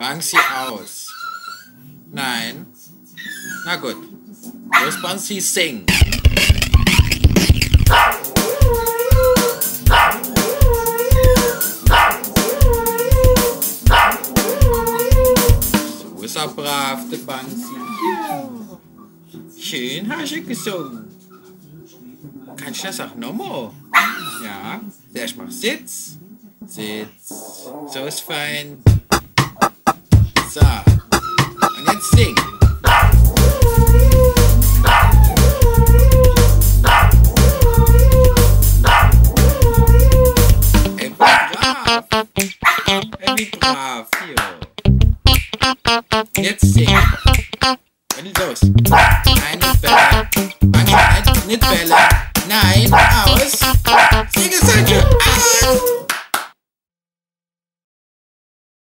Banksy aus. Nein. Na gut. Los, Banksy, sing. So ist er brav, der Banksy. Ja. Schön hast du gesungen. Kannst du das auch nochmal? Ja. Erst mal Sitz. Sitz. So ist fein. So. Und jetzt sing. Wie brav, jo. Jetzt sing. Und los. Eine Bälle. Banksy, nicht Bälle. Nein, aus. Sing es halt aus.